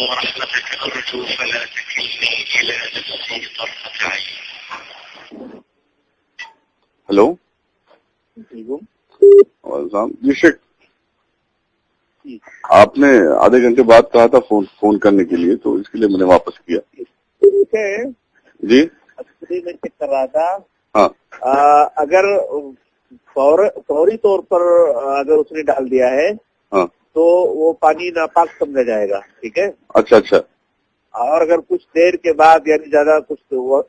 ورحمتك أرجو فلا تكلني إلى نفسي طرفة عين. ہلو جی شیخ، آپ نے آدھے گھنٹے بعد کہا تھا فون کرنے کے لیے، تو اس کے لیے میں نے واپس کیا. جی میں چیک کر رہا تھا. ہاں، اگر فوری طور پر اگر اس نے ڈال دیا ہے ہاں، تو وہ پانی ناپاک سمجھا جائے گا. ٹھیک ہے. اچھا اچھا. اور اگر کچھ دیر کے بعد یعنی زیادہ کچھ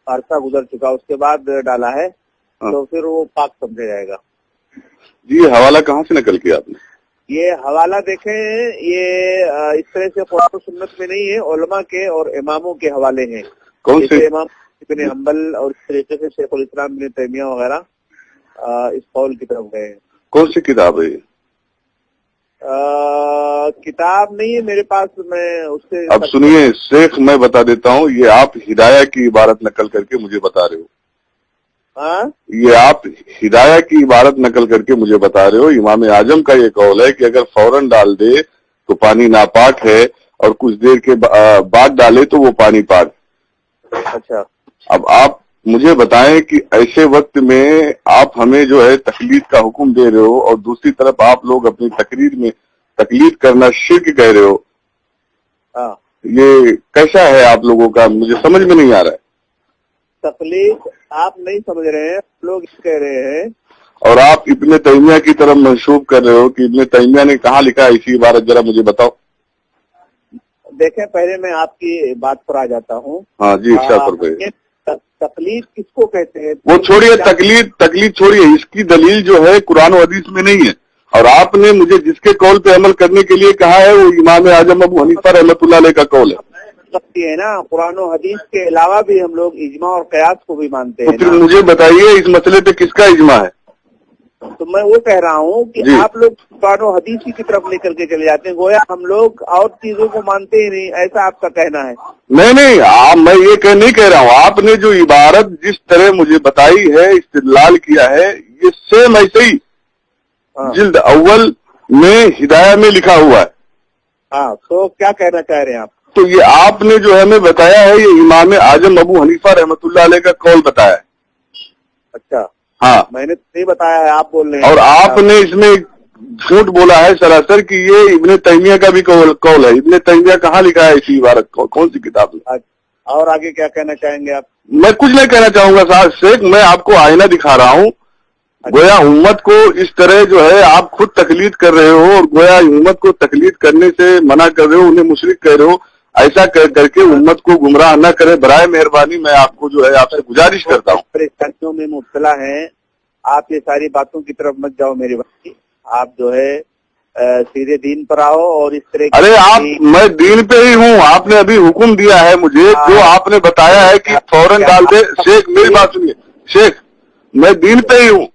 عرصہ گزر چکا اس کے بعد ڈالا ہے تو پھر وہ پاک سمجھا جائے گا. جی یہ حوالہ کہاں سے نقل کیا آپ نے؟ یہ حوالہ دیکھیں، یہ اس طرح سے قرآن و سنت میں نہیں ہے، علماء کے اور اماموں کے حوالے ہیں. کون سے؟ امام ابن حنبل اور اس طریقے سے شیخ الاسلام ابن تیمیہ وغیرہ اس قول کی طرف گئے ہیں. کون سی کتاب ہے یہ؟ کتاب نہیں ہے میرے پاس، میں اس سے. اب سنیے شیخ، میں بتا دیتا ہوں، یہ آپ ہدایہ کی عبارت نقل کر کے مجھے بتا رہے ہو. ہاں، یہ آپ ہدایہ کی عبارت نقل کر کے مجھے بتا رہے ہو. امام اعظم کا یہ قول ہے کہ اگر فوراً ڈال دے تو پانی ناپاک ہے، اور کچھ دیر کے بعد ڈالے تو وہ پانی پاک. اچھا. اب آپ مجھے بتائیں کہ ایسے وقت میں آپ ہمیں جو ہے تقلید کا حکم دے رہے ہو، اور دوسری طرف آپ لوگ اپنی تقریر میں تقلید کرنا شرک کہہ رہے ہو. ہاں، یہ کیسا ہے آپ لوگوں کا؟ مجھے سمجھ میں نہیں آ رہا ہے. تقلید آپ نہیں سمجھ رہے ہیں، لوگ کہہ رہے ہیں. اور آپ ابن تیمیہ کی طرف منسوب کر رہے ہو کہ ابن تیمیہ نے کہاں لکھا ہے اسی عبارت، ذرا مجھے بتاؤ. دیکھیں، پہلے میں آپ کی بات پر آ جاتا ہوں. ہاں جی، ارشاد فرمائیے. تقلید کس کو کہتے ہیں؟ وہ چھوڑیے، تقلید چھوڑیے. اس کی دلیل جو ہے قرآن و حدیث میں نہیں ہے، اور آپ نے مجھے جس کے قول پہ عمل کرنے کے لیے کہا ہے وہ امام اعظم ابو حنیفہ رحمۃ اللہ علیہ کا قول ہے. ہے نا، قرآن و حدیث کے علاوہ بھی ہم لوگ اجماع اور قیاس کو بھی مانتے تو ہیں. پھر مجھے بتائیے اس مسئلے پہ کس کا اجماع ہے؟ تو میں وہ کہہ رہا ہوں کہ جی. آپ لوگ قرآن و حدیث کی طرف لے کر کے چلے جاتے ہیں، گویا ہم لوگ اور چیزوں کو مانتے ہی نہیں، ایسا آپ کا کہنا ہے. نہیں، میں یہ نہیں کہہ رہا ہوں. آپ نے جو عبارت جس طرح مجھے بتائی ہے، استدلال کیا ہے، یہ سیم ایسے ہی جلد اول میں ہدایہ میں لکھا ہوا ہے. ہاں، تو کیا کہنا چاہ رہے ہیں آپ؟ تو یہ آپ نے جو ہمیں بتایا ہے یہ امام اعظم ابو حنیفہ رحمۃ اللہ علیہ کا قول بتایا ہے. اچھا. ہاں، میں نے نہیں بتایا ہے، آپ بول رہے ہیں. اور آپ نے اس میں جھوٹ بولا ہے سراسر کہ یہ ابن تیمیہ کا بھی قول ہے. ابن تیمیہ کہاں لکھا ہے اسی عبارت کو؟ کون سی کتاب میں؟ اور آگے کیا کہنا چاہیں گے آپ؟ میں کچھ نہیں کہنا چاہوں گا صاحب شیخ، میں آپ کو آئینہ دکھا رہا ہوں. گویا امت کو اس طرح جو ہے آپ خود تقلید کر رہے ہو، اور گویا امت کو تقلید کرنے سے منع کر رہے ہو، انہیں مشرک کہہ رہے ہو. ایسا کر کے امت کو گمراہ نہ کرے، برائے مہربانی میں آپ کو جو ہے آپ سے گزارش کرتا ہوں. پریشانیوں میں مبتلا ہیں آپ، یہ ساری باتوں کی طرف مت جاؤ میرے بھائی. آپ جو ہے سیدھے دین پر آؤ، اور اس طرح ارے میں دین پہ ہی ہوں. آپ نے ابھی حکم دیا ہے مجھے، جو آپ نے بتایا ہے کہ فوراً ڈال دے. شیخ میری بات سنیے شیخ، میں دین پہ ہی ہوں.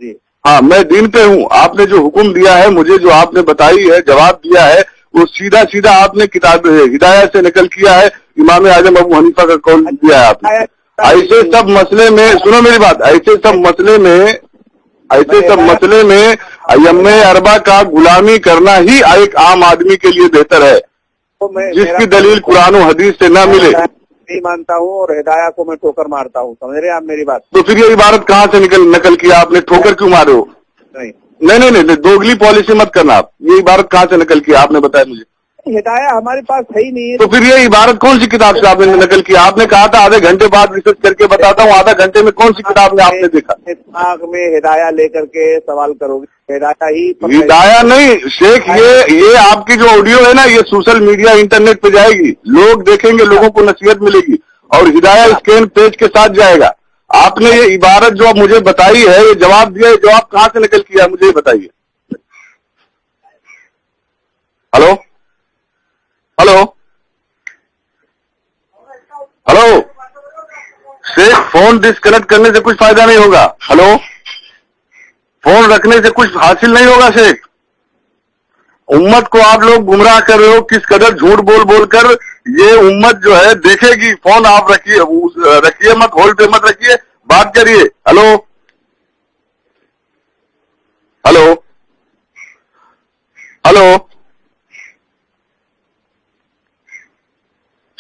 جی ہاں، میں دین پہ ہوں. آپ نے جو حکم دیا ہے مجھے، جو آپ نے بتائی ہے، جواب دیا ہے، وہ سیدھا آپ نے کتاب ہدایہ سے نقل کیا ہے. امام اعظم ابو حنیفہ کا قول دیا ہے آپ نے. ایسے سب مسئلے میں سنو میری بات، ایسے سب مسئلے میں ائمہ اربعہ کا غلامی کرنا ہی ایک عام آدمی کے لیے بہتر ہے، جس کی دلیل قرآن و حدیث سے نہ ملے. نہیں مانتا ہوں، اور ہدایہ کو میں ٹھوکر مارتا ہوں. سمجھ رہے ہیں آپ میری بات؟ تو پھر یہ عبارت کہاں سے نقل کیا آپ نے؟ ٹھوکر کیوں مارے ہو؟ نہیں، دوگلی پالیسی مت کرنا. آپ یہ عبارت کہاں سے نقل کیا آپ نے بتایا مجھے؟ ہدایہ ہمارے پاس ہے ہی نہیں ہے. تو پھر یہ عبارت کون سی کتاب سے آپ نے نقل کیا؟ آپ نے کہا تھا آدھے گھنٹے بعد ریسرچ کر کے بتاتا ہوں. آدھا گھنٹے میں کون سی کتاب میں آپ نے دیکھا؟ دماغ میں ہدایہ لے کر کے سوال کرو گے، ہدایہ نہیں شیخ، یہ آپ کی جو آڈیو ہے نا، یہ سوشل میڈیا انٹرنیٹ پہ جائے گی، لوگ دیکھیں گے، لوگوں کو نصیحت ملے گی، اور ہدایہ اسکین پیج کے ساتھ جائے گا. آپ نے یہ عبارت جو مجھے بتائی ہے، یہ جواب دیا ہے، جواب کہاں سے نکل کیا مجھے بتائیے. ہلو شیخ، فون ڈسکنیکٹ کرنے سے کچھ فائدہ نہیں ہوگا. ہلو، فون رکھنے سے کچھ حاصل نہیں ہوگا شیخ. امت کو آپ لوگ گمراہ کر رہے ہو کس قدر جھوٹ بول کر. یہ امت جو ہے دیکھے گی. فون آپ رکھیے مت، ہولڈ پہ مت رکھیے، بات کریے. ہلو